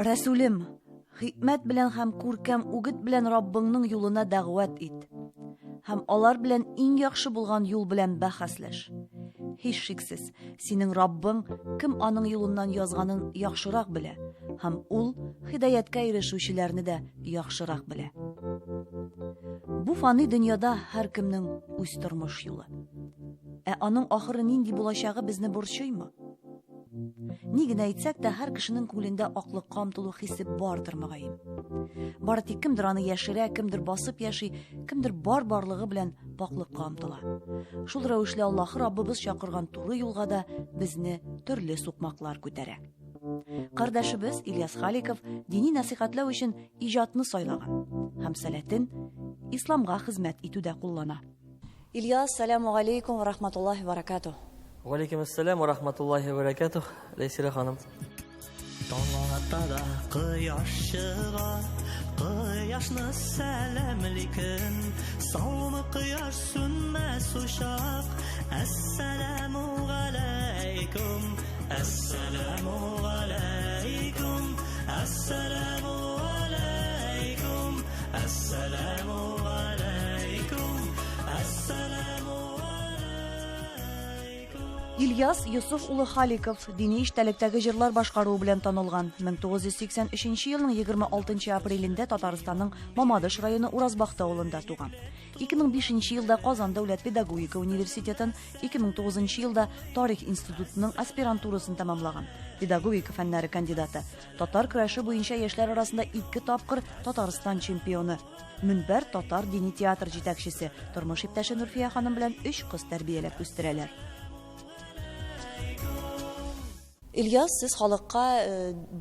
Рәсүлем, хикмәт белән һәм күркәм үгет белән Раббыңның юлына дәгъват ит. Һәм алар белән иң яхшы булган юл белән бәхәсләш. Һич шиксез, синең Раббың кем аның юлыннан язганын яхшырак белә, һәм ул хидаяткә ирешүчеләрне дә яхшырак белә. Бу фани дөньяда һәркемнең үз тормыш юлы. Аның ахыры нинди булачагы безне борчыймы? Ни генә әйтсәк тә, һәр кешенең күңелендә аклыкка омтылу хисе бардыр мөгаен. Бары тик кемдер аны яшерә, кемдер басып яши, кемдер барлыгы белән паклыкка омтыла. Шул рәвешле Аллаһ Раббыбыз чакырган туры юлга да безне төрле сукмаклар күтәрә. Кардәшебез Ильяс Халиков дини насихатлау өчен иҗатны сайлаган һәм сәләтен исламга хезмәт итүдә куллана. Ильяс, саламу алейкум ва рахматуллахи ва баракатух. Алейкум ассалам ва рахматуллахи ва баракатух. Ләйсирә ханым. Таңатада кояш чыга, кояшны сәламликен, саумы кояш сүнмәс учак. Ассаламу алейкум, ассаламу алейкум, ассаламу алейкум, ассаламу алейкум, ассаламу. Ильяс Юсуф улы Халиков дини эштәлектәге җырлар башкаруы белән танылган. 1983 елның 26 апрелендә Татарстанның Мамадыш районы Уразбахта авылында туган. 2005 елда Казан дәүләт педагогика университетын, 2009 елда Тарих институтының аспирантурасын тәмамлаган. Педагогика фәннәре кандидаты. Татар көрәше буенча яшьләр арасында 2 тапкыр Татарстан чемпионы. Мөнбәр татар дини театр җитәкчесе. Тормыш иптәше Нурфия ханым белән 3 кыз тәрбияләп үстерәләр. Ильяс, сез халыкка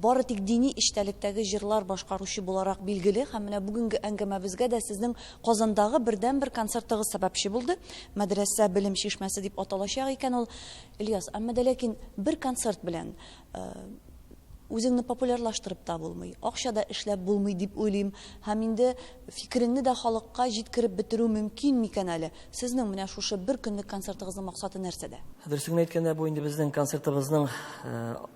бары тик дини эштәлектәге җырлар башкаручы буларак билгеле, һәм менә бүгенге әңгәмәбезгә дә сезнең Казандагы бердән-бер концертыгыз сәбәпче булды. Мәдрәсә белем чишмәсе дип аталачак икән ул. Ильяс, әмма дә ләкин бер концерт белән үзеңне популярлаштырып та булмый, акча да эшләп булмый дип уйлыйм. Һәм инде фикереңне дә халыкка җиткереп бетерү мөмкин микән әле? Сезнең менә шушы бер көнлек концертыгызның максаты нәрсәдә? Дөресен әйткәндә, бу инде безнең концертыбызның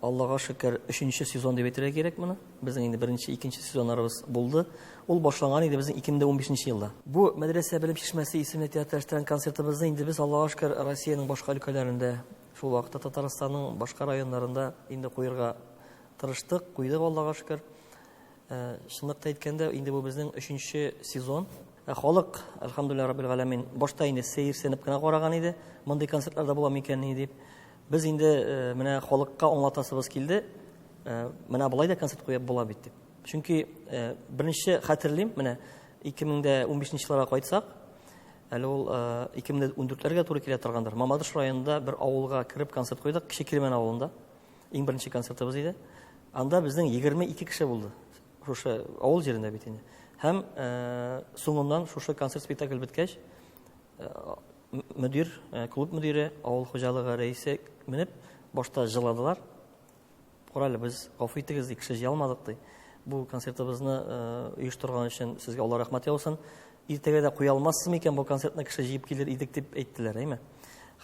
Аллаһка шөкер 3нче сезон дип әйтергә кирәк моны. Безнең инде 1нче, 2нче сезоннарыбыз булды. Ул башланган иде безнең 2015 елда. Бу мәдрәсә белем чишмәсе исемле театрдан концертыбызны инде без Аллаһка шөкер Россиянең башка өлкәләрендә, шул вакытта Татарстанның башка районнарында инде куярга тырыштык, куйдык Аллаһка шөкер. Шунлыкта әйткәндә, инде бу безнең 3нче сезон. Халык, әлхәмдүлилләһ раббил галәмин, башта инде сәерсенеп кенә караган иде. Мондый концертларда була микән дип. Без инде менә халыкка аңлатасыбыз килде. Менә булай да концерт куеп була бит дип. Чөнки беренче хәтерлим, менә 2015 елларга кайтсак, әле ул 2014ләргә туры килә торгандыр. Мамадыш районында бер авылга кирип концерт куйдык, Кече Кирмен авылында. Иң беренче концертыбыз иде. Анда безнең 22 кеше булды. Шушы авыл җирендә бит инде. Һәм соңыннан шушы концерт спектакль биткәч, мөдир, клуб мөдире, авыл хуҗалыгы рәисе менеп башта җыладылар. Коралы без гафу итегез, кеше җыялмадык ди. Бу концертыбызны оештырган өчен сезгә Алла рәхмәт яусын. Иртәгә дә куя алмассыз микән бу концертны, кеше җыеп килер идек дип әйттеләр, әйме?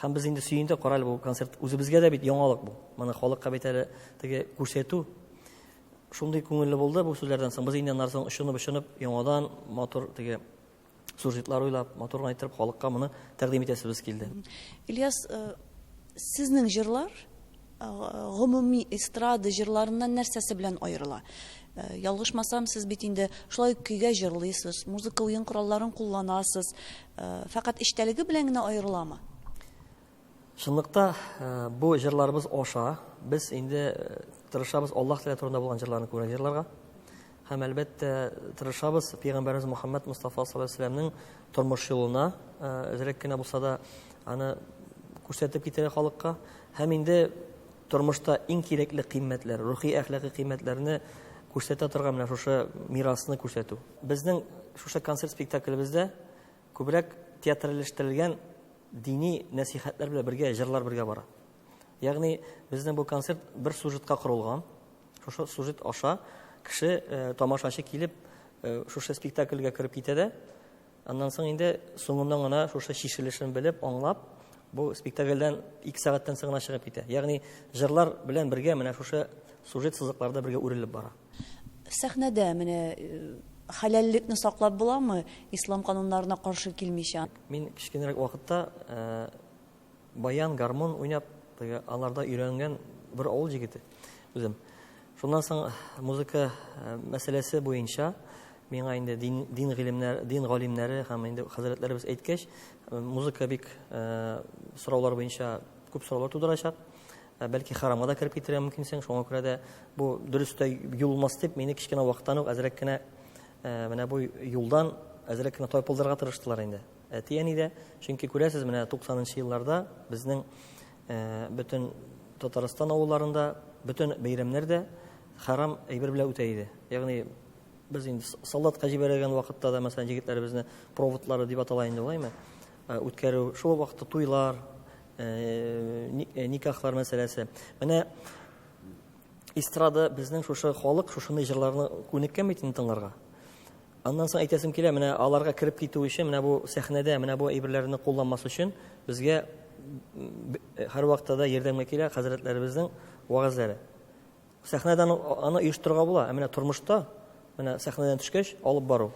Һәм без инде сөендә коралы бу концерт үзебезгә дә бит яңалык бу. Моны халыкка бит әле теге күрсәтү. Шундый күңелле булды бу сүзләрдән соң. Без инде нарсын ышынып, яңадан мотор теге сюжетлар уйлап, моторга әйтеп халыкка моны тәкъдим итәсебез килде. Ильяс, сезнең җырлар гомуми эстрада җырларыннан нәрсәсе белән аерыла? Ялгышмасам, сез бит инде шулай көйгә җырлыйсыз, музыка уен коралларын кулланасыз. Фақат эштәлеге белән генә аерыламы? Шунлыкта бу җырларыбыз аша, без инде тырышабыз Аллаһ Тәгалә турында булган җырларны күрә җырларга. Һәм әлбәттә тырышабыз Пәйгамбәрбез Мөхәммәд Мустафа саллаллаһу алейһи ва сәлламның тормыш юлына әзрәк кенә булса да аны күрсәтеп китәргә халыкка. Һәм инде тормышта иң кирәкле кыйммәтләр, рухи әхлакый кыйммәтләрне күрсәтә торган менә шушы мирасны күрсәтү. Безнең шушы концерт спектаклебездә күбрәк театралаштырылган дини насихатлар белән бергә җырлар бергә бара. Ягъни безнең бу концерт бер сюжетка корылган. Шушы сюжет аша кеше тамашачы килеп шушы спектакльгә кирип китә дә, аннан соң инде соңыннан гына шушы шишелешен белеп, аңлап, бу спектакльдән 2 сәгатьтән соң гына чыгып китә. Ягъни җырлар белән бергә менә шушы сюжет сызыкларда бергә үрелеп бара. Сәхнәдә менә хәләллекне саклап буламы, ислам кануннарына каршы килмичә? Мин кичкенәрәк вакытта баян, гармон уйнап, аларда өйрәнгән бер авыл җигете үзем. Шуннан соң музыка мәсьәләсе буенча миңа инде дин галимнәре һәм инде хәзрәтләребез әйткәч, музыка бик сораулар буенча күп сораулар тудырачак. Бәлки харамга да кирип китерә мөмкинсең, шуңа күрә дә бу дөрестә юлмас дип, мине кичкенә вакыттан ук әзрәк кенә менә бу юлдан әзрәк кенә тайпылдырырга тырыштылар инде. Әти-әни дә, чөнки күрәсез, менә 90нчы елларда безнең бөтен Татарстан авылларында, бөтен бәйрәмнәрдә харам әйбер белән үтә иде. Ягъни без инде солдатка җибәргән вакытта да, мәсәлән, җегетләребезне проводлары дип атала инде, булаймы? Үткәрү, шул вакытта туйлар, никахлар мәсьәләсе. Менә эстрада безнең шушы халык шушындай җырларны күнеккән бит инде тыңларга. Аннан соң әйтәсем килә, менә аларга кирип китү өчен, менә бу сәхнәдә, менә бу әйберләрне кулланмас өчен безгә һәр вакытта ярдәмгә килә хәзрәтләребезнең вагызлары. Сәхнәдән аны оештырырга була, менә тормышта, менә сәхнәдән төшкәч алып бару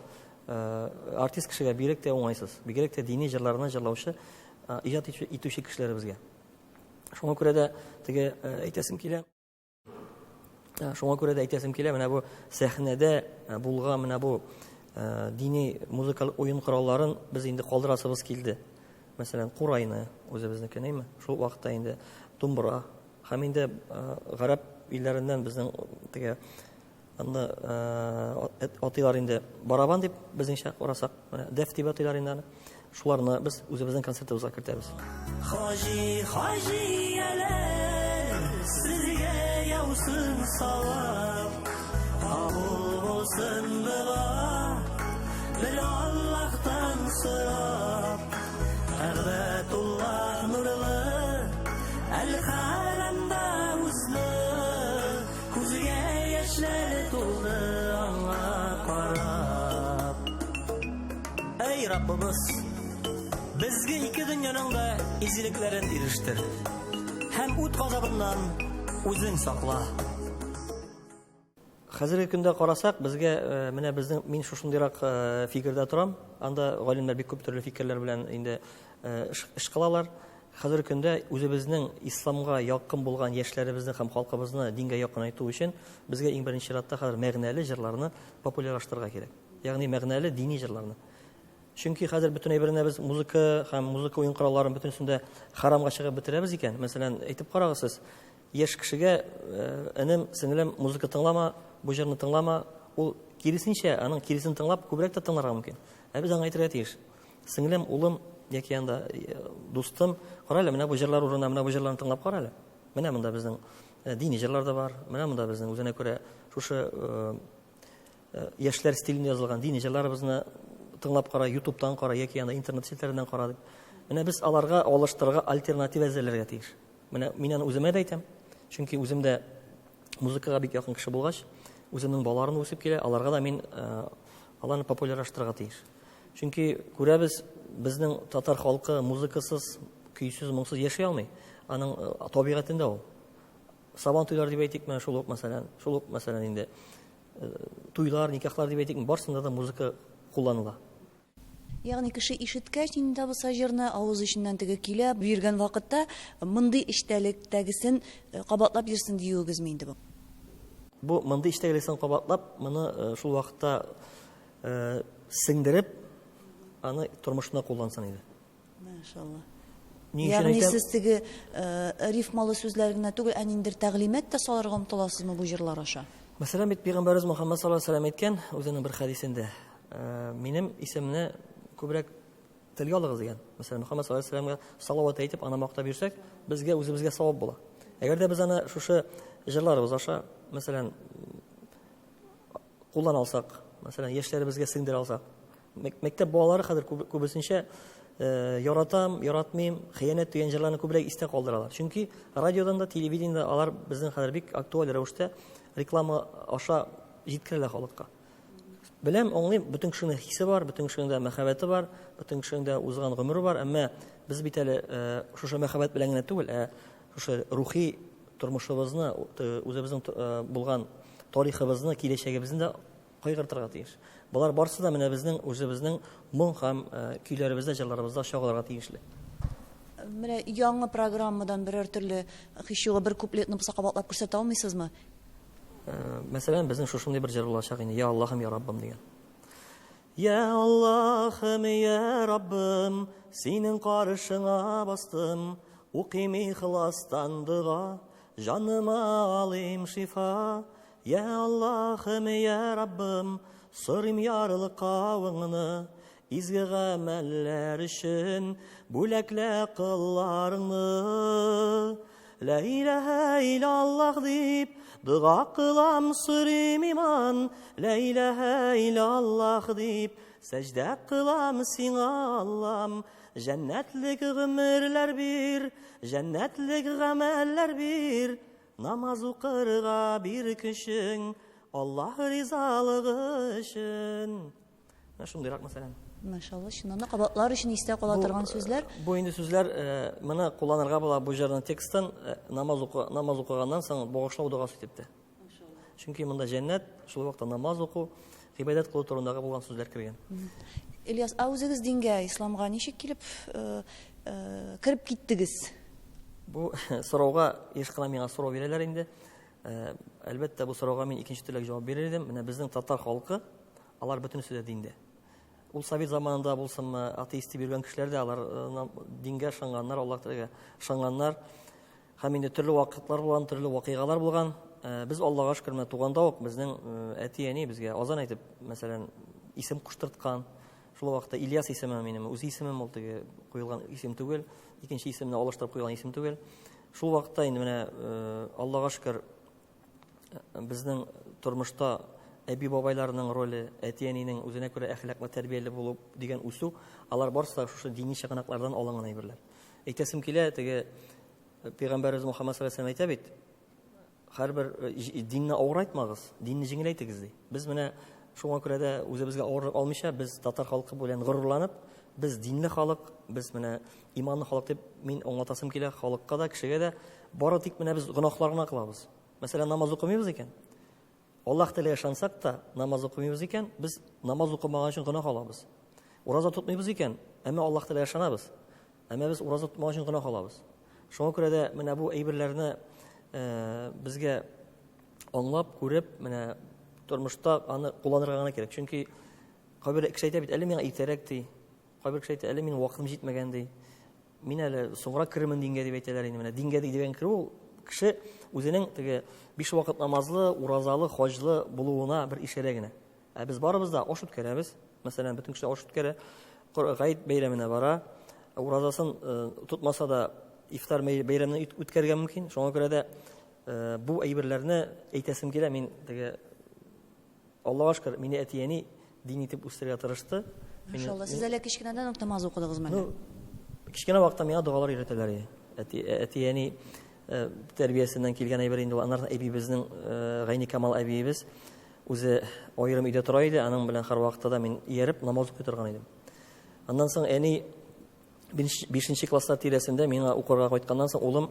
артист кешегә бигрәк тә уңайсыз. Бигрәк тә дини җырларны җырлаучы иҗат итүче кешеләребезгә. Шуңа күрә дә теге әйтәсем килә. Шуңа күрә дә әйтәсем килә, менә бу сәхнәдә булган менә бу дини музыкаль уен коралларын без инде калдырасыбыз килде. Мәсәлән, Курайны үзебезнеке, нәйме? Шул вакытта инде думбра һәм инде гарәп илләреннән безнең теге анда атыйлар инде барабан дип безнеңчә карасак, менә дәф дип атыйлар инде. Шуларны без үзебезнең концертыбызга кертәбез. Хаҗи әле сезгә яусын савап, кабул булсын дуа, бер Аллаһтан сорап, Әгъбәтуллаһ нурлы, әл-харамда үзле, күзгә яшьләр тулды аңа карап. Эй Раббыбыз, безгә ике дөньяның да изилекләрен ирештер. Һәм ут газабыннан үзең сакла. Хәзерге көндә карасак, безгә менә безнең мин шушындыйрак фикердә торам. Анда галимнәр бик күп төрле фикерләр белән инде эш кылалар. Хәзерге көндә үзебезнең исламга якын булган яшьләребезне һәм халкыбызны дингә якынайту өчен безгә иң беренче чиратта хәзер мәгънәле җырларны популярлаштырырга кирәк. Ягъни мәгънәле дини җырларны. Чөнки хәзер бөтен әйберне без музыка һәм музыка уен коралларын бөтенсендә харамга чыгып бетерәбез икән. Мәсәлән, әйтеп карагыз сез, яшь кешегә энем, сеңлем музыка тыңлама, бу җырны тыңлама, ул киресенчә, аның киресен тыңлап күбрәк тә тыңларга мөмкин. Без аңа әйтергә тиеш. Сеңлем, улым, яки анда дустым, карале, менә бу җырлар урынына менә бу җырларны тыңлап карале. Менә монда безнең дини җырлар да бар. Менә монда безнең үзенә күрә шушы яшьләр стилендә язылган дини җырларыбызны тыңлап кара, YouTube'дан кара, яки анда интернет сайтьләреннән кара дип. Менә без аларга алыштырырга альтернатив әзерләргә тиеш. Менә мин аны үземә дә әйтәм. Чөнки үзем дә музыкага бик якын кеше булгач, үземнең балаларым үсеп килә, аларга да мин аларны популярлаштырырга тиеш. Чөнки күрәбез, безнең татар халкы музыкасыз, көйсез, моңсыз яши алмый. Аның табигатендә ул. Сабан туйлар дип әйтик, менә шул ук мәсәлән инде туйлар, никахлар дип әйтик, барсында да музыка кулланыла. Ягъни кеше ишеткәч инде бу җырны авыз иченнән теге килә, биргән вакытта мондый эчтәлектәгесен кабатлап йөрсен диюгезме инде бу? Бу мондый эчтәлектәгесен кабатлап, моны шул вакытта сеңдереп, аны тормышына куллансын иде. Машалла. Ягъни сез теге рифмалы сүзләр генә түгел, әниндер тәгълимат та салырга омтыласызмы бу җырлар аша? Мәсәлән, бит Пәйгамбәрбез Мөхәммәд саллаллаһу алейһи ва әйткән үзенең бер хәдисендә, минем исемне күбрәк телгә алыгыз дигән. Мәсәлән, Мөхәммәд саллаллаһу алейһи ва сәлләмгә салават әйтеп, аны мактап йөрсәк, безгә үзебезгә савап була. Әгәр дә без аны шушы җырларыбыз аша, мәсәлән, куллана алсак, мәсәлән, яшьләребезгә сеңдерә алсак, мәктәп балалары хәзер күбесенчә яратам, яратмыйм, хыянәт дигән җырларны күбрәк истә калдыралар. Чөнки радиодан да, телевидениедә алар безнең хәзер бик актуаль рәвештә реклама аша җиткерәләр халыкка. Беләм, аңлыйм, бөтен кешенең хисе бар, бөтен кешенең дә мәхәббәте бар, бөтен кешенең дә узган гомере бар, әмма без бит әле шушы мәхәббәт белән генә түгел, шушы рухи тормышыбызны, үзебезнең булган тарихыбызны, киләчәгебезне дә кайгыртырга тиеш. Булар барысы да менә безнең үзебезнең моң һәм көйләребездә, җырларыбызда чыгарга тиешле. Менә яңа программадан берәр төрле хишуга бер куплетны булса кабатлап күрсәтә алмыйсызмы? Мәсәлән, безнең шушындый бер җыр булачак инде. Я Аллаһым, я Раббым дигән. Я Аллаһым, я Раббым, синең каршыңа бастым, укыйм ихластан дуга, җаныма алыйм шифа. Я Аллаһым, я Раббым, сорыйм ярлык кавыңны, изге гамәлләр өчен бүләклә кылларыңны. Ла илаһа иллаллаһ дип дуга кылам, сорыйм иман. Ла илаһа иллаллаһ дип сәҗдә кылам сиңа Аллам. Җәннәтлек гомерләр бир, җәннәтлек гамәлләр бир. Намаз укырга бир көчең, Аллаһ ризалыгы өчен. Шундыйрак мәсәлән. Машалла, шуннан да кабатлар өчен истә кала торган сүзләр. Бу инде сүзләр моны кулланырга була бу җырның текстын намаз укыганнан соң багышлау дугасы итеп. Чөнки монда җәннәт, шул вакытта намаз уку, гыйбадәт кылу турындагы булган сүзләр кергән. Ильяс, үзегез дингә, исламга ничек килеп кирип киттегез? Бу сорауга еш кына миңа сорау бирәләр инде. Әлбәттә, бу сорауга мин икенче төрле җавап бирер идем. Менә безнең татар халкы, алар бөтенесе дә диндә. Ул Совет заманында булсынмы, атеисти биргән кешеләр дә алар дингә ышанганнар, Аллаһ Тәгаләгә ышанганнар. Һәм инде төрле вакытлар булган, төрле вакыйгалар булган. Без Аллаһка шөкер, менә туганда ук безнең әти-әни безгә азан әйтеп, мәсәлән, исем куштырткан. Шул вакытта Ильяс исеме минем, үз исемем ул теге куелган исем түгел, икенче исемне алыштырып куелган исем түгел. Шул вакытта инде менә Аллаһка шөкер безнең тормышта әби бабайларының роле, әти-әнинең үзенә күрә әхлаклы, тәрбияле булу дигән үсү, алар барысы да шушы дини чыганаклардан алынган әйберләр. Әйтәсем килә, теге Пәйгамбәрбез Мөхәммәд саллаллаһу алейһи ва сәлләм әйтә бит, һәрбер динне авырайтмагыз, динне җиңеләйтегез ди. Без менә шуңа күрә дә үзебезгә авырлык алмыйча, без татар халкы белән горурланып, без динле халык, без менә иманлы халык дип мин аңлатасым килә халыкка да, кешегә дә, бары тик менә без гөнаһларны кылабыз. Мәсәлән, намаз укымыйбыз икән. Аллаһ Тәгаләгә ышансак та, намаз укымыйбыз икән, без намаз укымаган өчен гөнаһ алабыз. Ураза тотмыйбыз икән, әмма Аллаһ Тәгаләгә ышанабыз. Әмма без ураза тотмаган өчен гөнаһ алабыз. Шуңа күрә дә менә бу әйберләрне безгә аңлап, күреп, менә тормышта аны кулланырга гына кирәк. Чөнки кайбер кеше әйтә бит, әле миңа иртәрәк ди, кайбер кеше әйтә, әле минем вакытым җитмәгән ди. Мин әле соңрак керемен дингә дип әйтәләр инде. Менә дингә дигән керү кеше үзенең теге 5 вакыт намазлы, уразалы, хаҗлы булуына бер ишарә генә. Без барыбыз да аш үткәрәбез. Мәсәлән, бөтен кеше аш үткәрә, Гаит бәйрәменә бара, уразасын тутмаса да ифтар бәйрәменә үткәргән мөмкин. Шуңа күрә дә бу әйберләрне әйтәсем килә. Мин теге Аллаһка шөкер, мине әти-әни дин итеп үстерергә тырышты. Иншалла, сез әле кичкенәдән үк намаз укыдыгызмы? Кичкенә вакытта миңа дугалар өйрәтәләр иде. Әти-әни тәрбиясеннән килгән әйбер инде. Аннан әбибезнең Гайни Камал әбибез үзе аерым өйдә тора иде. Аның белән һәр вакытта да мин ияреп намаз укый торган идем. Аннан соң әни 5нче класста тирәсендә миңа укырга кайтканнан соң улым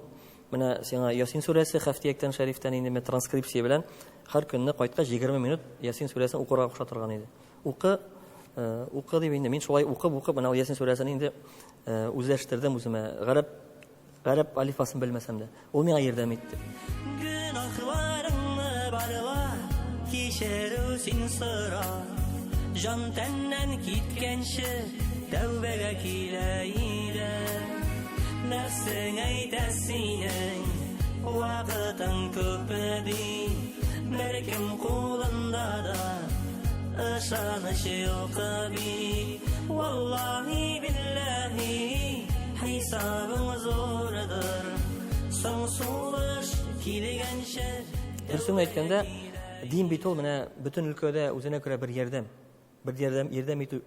менә сиңа Ясин сүрәсе Хафтияктан Шәрифтән инде транскрипция белән һәр көнне кайткач 20 минут Ясин сүрәсен укырга куша торган иде. Укы дип инде мин шулай укып менә Ясин сүрәсен инде үзләштердем үземә. Гарәп алифасын белмәсәм дә. Ул миңа ярдәм итте. Günahlarını barla, kişer sin sıra. Can tenden gitkençe, tevbege kileyde. Nefsin eytesinin, vakıtın köpedi. Merkim kulunda da, ışanışı yok abi. Vallahi billahi, hesabın zordur. Songsuluş kilgençe. Дөресен әйткәндә, дин бит ул менә бөтен өлкәдә үзенә күрә бер ярдәм итү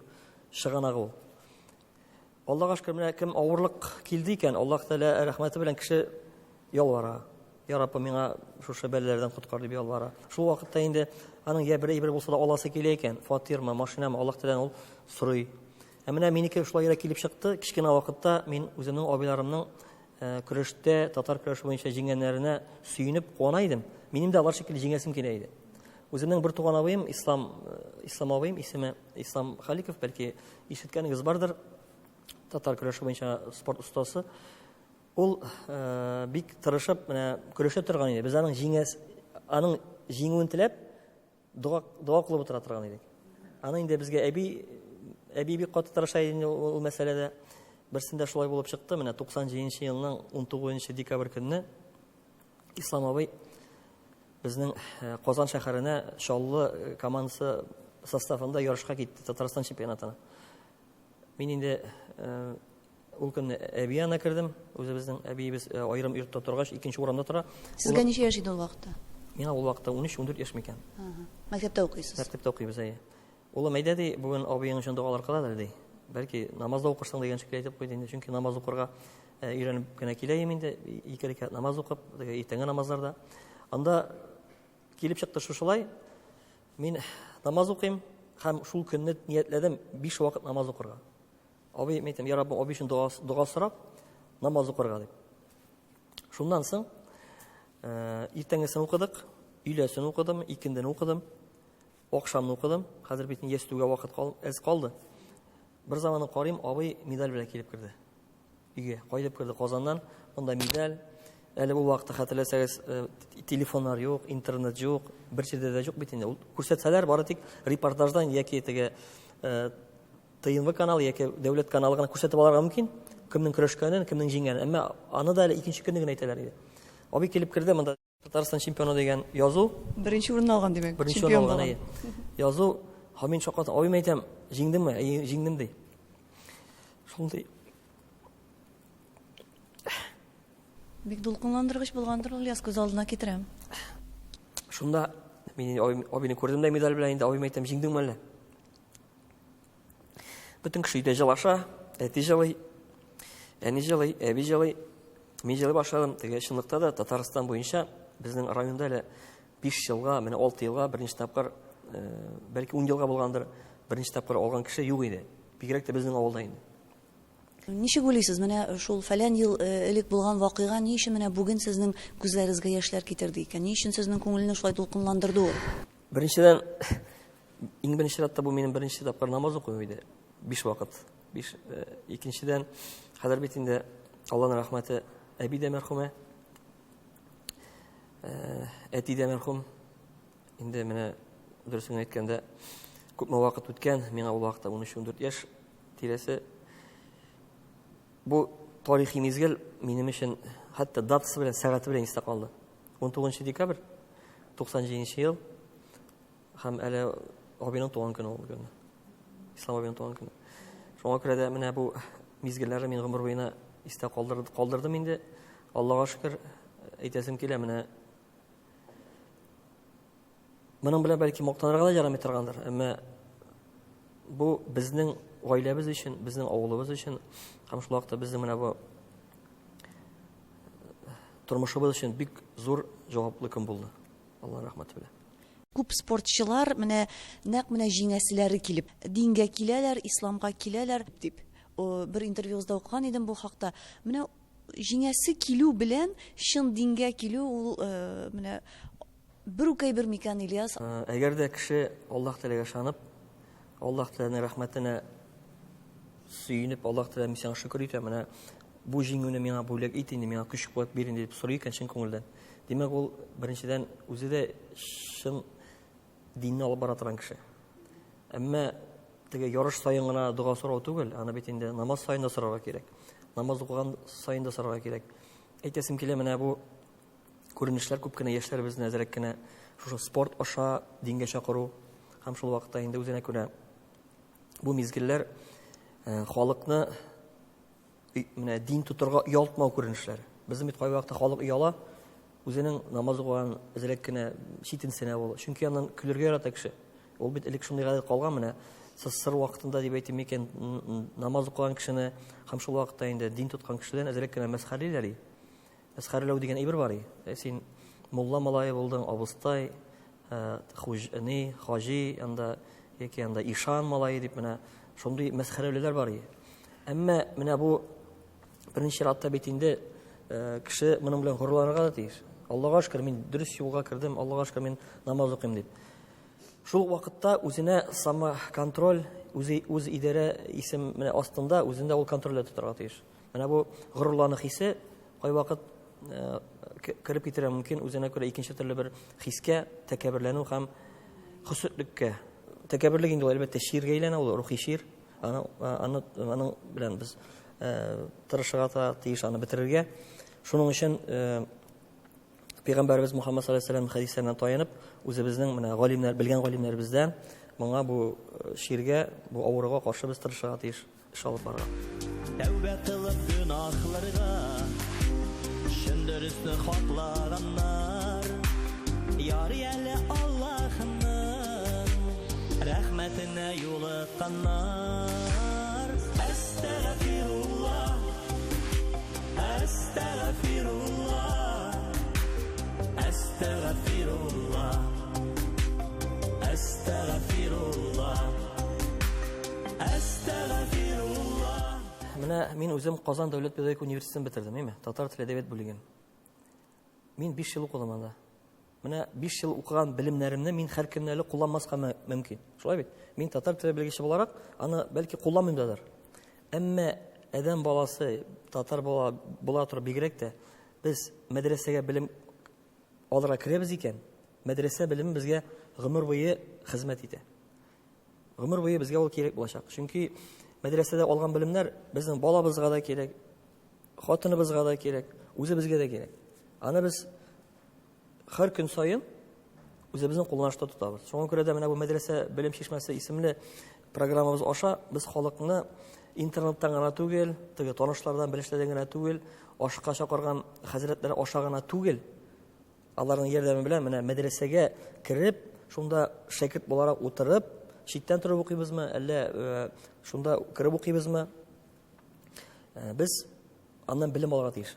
чыганагы ул. Аллаһка шөкер, менә кем авырлык килде икән, Аллаһ Тәгалә рәхмәте белән кеше ялвара. Я Раббы, миңа шушы бәлләрдән коткар дип ялвара. Шул вакытта инде аның я бер әйбер булса да аласы килә икән, фатирмы, машинамы, Аллаһ Тәгаләдән ул сорый. Менә минеке шулай килеп чыкты. Кичкенә вакытта мин үземнең абыйларымның көрәштә, татар көрәше буенча җиңгәннәренә сөенеп куана идем. Минем дә алар шикелле җиңәсем килә иде. Үземнең бер туган абыем, Ислам абыем, исеме Ислам Халиков, бәлки ишеткәнегез бардыр, татар көрәше буенча спорт остасы. Ул бик тырышып, менә көрәшә торган иде. Без аның җиңүен теләп, дуа кылып утыра торган идек. Аны инде безгә әби бик каты тырыша иде ул мәсьәләдә. Берсендә шулай булып чыкты. Менә 97 елның 19 декабрь көнне Ислам абый безнең Казан шәһәренә Шаллы командасы составында ярышка китте Татарстан чемпионатына. Мин инде ул көнне әби янына кердем. Үзебезнең әбиебез аерым йортта торгач, икенче урамда тора. Сезгә ничә яшь иде ул вакытта? Миңа ул вакытта 13-14 яшь микән. Мәктәптә укыйсыз. Мәктәптә укыйбыз, әйе. Ул әйтә ди, бүген абыең өчен дуалар кылалар ди. Бәлки намазда укырсың дигән шикелле әйтеп куйды инде, чөнки намаз укырга өйрәнеп кенә киләем инде, 2 рәкать намаз укып, иртәнге намазларда. Анда килеп чыкты шушылай. Мин намаз укыйм һәм шул көнне ниятләдем 5 вакыт намаз укырга. Абый, мәйтәм, я Раббым, абый өчен дуга сорап, намаз укырга дип. Шуннан соң иртәнгесен укыдык, өйләсен укыдым, икенден укыдым, акшамны укыдым. Хәзер бит ястүгә вакыт калды. Бер заманы карыйм, абый медаль белән килеп керде. Өйгә кайтып керде Казаннан. Монда медаль. Әле бу вакытта хәтерләсәгез, телефоннар юк, интернет юк, бер җирдә дә юк бит инде. Ул күрсәтсәләр, бары тик репортаждан яки теге ТНВ каналы яки дәүләт каналы гына күрсәтеп алырга мөмкин. Кемнең көрәшкәнен, кемнең җиңгәнен. Әмма аны да әле икенче көнне генә әйтәләр иде. Абый килеп керде, монда Татарстан чемпионы дигән язу. Беренче урынны алган димәк. Чемпион булган. Язу, һәм шакат, абый әйтәм, җиңдемме? Җиңдем ди. Шундый. Бик дулкынландыргыч булгандыр ул яз күз алдына китерәм. Шунда мин абыйны күрдем дә медаль белән инде, абый әйтәм, җиңдеңме әллә? Бөтен кеше дә җылаша, әти җылый, әни җылый, әби җылый. Мин җылый башладым. Теге чынлыкта да Татарстан буенча безнең районда әле 5 елга, менә 6 елга беренче тапкыр, бәлки 10 елга булгандыр, беренче тапкыр алган кеше юк иде. Бигрәк тә безнең авылда инде. Ничек уйлыйсыз, менә шул фәлән ел элек булган вакыйга ни өчен менә бүген сезнең күзләрегезгә яшьләр китерде икән? Ни өчен сезнең күңелне шулай дулкынландырды ул? Беренчедән, иң беренче рәттә бу минем беренче тапкыр намаз укуым иде. 5 вакыт. Икенчедән, хәзер бит инде Аллаһның рәхмәте, әби дә мәрхүмә, әти дә мәрхүм. Инде менә дөресен әйткәндә, күпме вакыт үткән, миңа ул вакытта 13-14 яшь тирәсе. Бу тарихи мизгел минем өчен хәтта датасы белән, сәгате белән истә калды. 19 декабрь 97 ел һәм әле абыйның туган көне ул бүген. Ислам абыйның туган көне. Шуңа күрә дә менә бу мизгелләрне мин гомер буена истә калдырдым инде. Аллаһка шөкер, әйтәсем килә, менә моның белән бәлки мактанырга да ярамый торгандыр, әмма бу безнең гаиләбез өчен, безнең авылыбыз өчен, һәм шул вакытта безнең менә бу тормышыбыз өчен бик зур җаваплы көн булды. Аллаһның рәхмәте белән. Күп спортчылар менә нәкъ менә җиңәселәре килеп, дингә киләләр, исламга киләләр дип. Бер интервьюзда укыган идем бу хакта. Менә җиңәсе килү белән чын дингә килү ул менә бер үк әйбер микән, Ильяс? Әгәр дә кеше Аллаһ Тәгаләгә ышанып, Аллаһ Тәгаләнең рәхмәтенә сөенеп, Аллаһ Тәгаләгә мисяң шөкер итә, менә бу җиңүне миңа бүләк ит инде, миңа көч куәт бир инде дип сорый икән чын күңелдән. Димәк, ул беренчедән үзе дә чын динне алып бара торган кеше. Әмма теге ярыш сайын гына дуга сорау түгел, аны бит инде намаз сайын да сорарга кирәк. Намаз укыган сайын да сорарга кирәк. Әйтәсем килә, менә бу күренешләр күп кенә яшьләребезне әзрәк кенә шушы спорт аша дингә чакыру һәм шул вакытта инде үзенә күрә бу мизгелләр халыкны менә дин тотырга ялтмау күренешләре. Безнең бит кай вакытта халык ояла, үзенең намаз укыган әзрәк кенә читенсенә ул. Чөнки аннан көләргә ярата кеше. Ул бит элек шундый гадәт калган, менә сыр вакытында дип әйтим икән, намаз укыган кешене һәм шул вакытта инде дин тоткан кешедән әзрәк кенә мәсхәриләр. Мәсхәриләү дигән әйбер бар. Син мулла малае булдың, абыстай, хуҗни, хаҗи, анда яки анда ишан малае дип менә шундый мәсхәриләр бар. Әмма менә бу беренче рәттә бит инде кеше моның белән горурланырга да тиеш. Аллаһка шөкер, мин дөрес юлга кирдем, Аллаһка шөкер, мин намаз укыйм дип. Шул вакытта үзенә самоконтроль, үз идарә исем менә астында үзендә ул контрольдә тотарга тиеш. Менә бу горурлану хисе кай вакыт кирип китәргә мөмкин, үзенә күрә икенче төрле бер хискә, тәкәбберләнү һәм хөсетлеккә. Тәкәбберлек инде әлбәттә ширгә әйләнә, ул рухи шир. Аның белән без тырышырга тиеш аны бетерергә. Шуның өчен Пәйгамбәрбез Мөхәммәд саллаллаһу алейһи ва сәллям хәдисләренә таянып, үзебезнең менә галимнәр, белгән галимнәребездән моңа бу ширгә, бу авыруга каршы без тырышырга тиеш эш алып барырга. Тәүбә кылып гөнаһларга, шөндөрүсне хаклаганнар, ярый әле Аллаһның рәхмәтенә юлыкканнар. Әстәгъфируллаһ, әстәгъфируллаһ, әстәгъфируллаһ, әстәгъфируллаһ, әстәгъфируллаһ. Менә мин үзем Казан дәүләт педагогик университетын бетердем, әйме? Татар теле әдәбият бүлеген. Мин 5 ел укыдым анда. Менә 5 ел укыган белемнәремне мин һәр кемне әле кулланмаска мөмкин. Шулай бит? Мин татар теле белгече буларак аны бәлки кулланмыйм дадыр. Әмма адәм баласы, татар була торып бигрәк тә без мәдрәсәгә белем алырга керәбез икән, мәдрәсә белеме безгә гомер буе хезмәт итә. Гомер буе безгә ул кирәк булачак. Чөнки мәдрәсәдә алган белемнәр безнең балабызга да кирәк, хатыныбызга да кирәк, үзебезгә дә кирәк. Аны без һәр көн саен үзебезнең кулланышта тотабыз. Шуңа күрә дә менә бу мәдрәсә белем чишмәсе исемле программабыз аша без халыкны интернеттан гына түгел, теге танышлардан, белешләрдән генә түгел, ашка чакырган хәзрәтләр аша гына түгел, аларның ярдәме белән менә мәдрәсәгә кирип, шунда шәкерт буларак утырып, читтән торып укыйбызмы, әллә шунда кирип укыйбызмы? Без аннан белем алырга тиеш.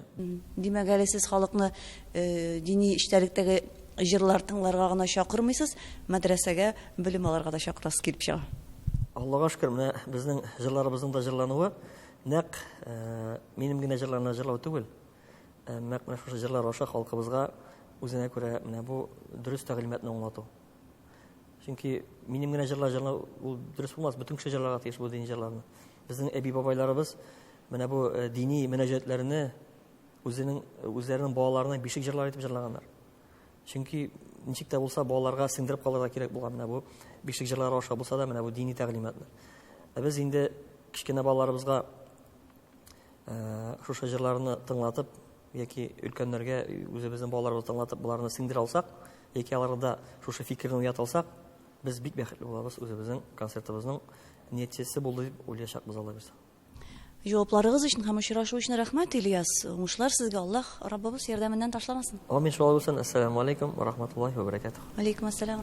Димәк, әле сез халыкны дини эштәлектәге җырлар тыңларга гына чакырмыйсыз, мәдрәсәгә белем алырга да чакырасыз килеп чыга. Аллага шөкер, менә безнең җырларыбызның да җырлануы нәкъ минем генә җырларны җырлау түгел. Нәкъ менә шушы җырлар аша халкыбызга үзенә күрә менә бу дөрес тәгълиматны аңлату. Чөнки минем генә җырлау ул дөрес булмас, бөтен кеше җырларга тиеш бу дини җырларны. Безнең әби бабайларыбыз менә бу дини мөнәҗәтләрне үзләренең балаларына бишек җырлар итеп җырлаганнар. Чөнки ничек тә булса балаларга сеңдереп калырга кирәк булган менә бу бишек җырлары аша булса да менә бу дини тәгълиматны. Без инде кичкенә балаларыбызга шушы җырларны тыңлатып яки өлкәннәргә үзебезнең балаларыбызны тыңлатып буларны сеңдерә алсак, яки аларда шушы фикерне уят алсак, без бик бәхетле булабыз, үзебезнең концертыбызның нәтиҗәсе булды дип уйлаячакбыз Алла бирсә. Җавапларыгыз өчен һәм очрашу өчен рәхмәт, Ильяс. Уңышлар сезгә, Аллаһ Раббыбыз ярдәменнән ташламасын. Амин, шулай булсын. Ассаламу алейкум ва рахматуллаһи ва баракатуһ. Алейкум ассалам.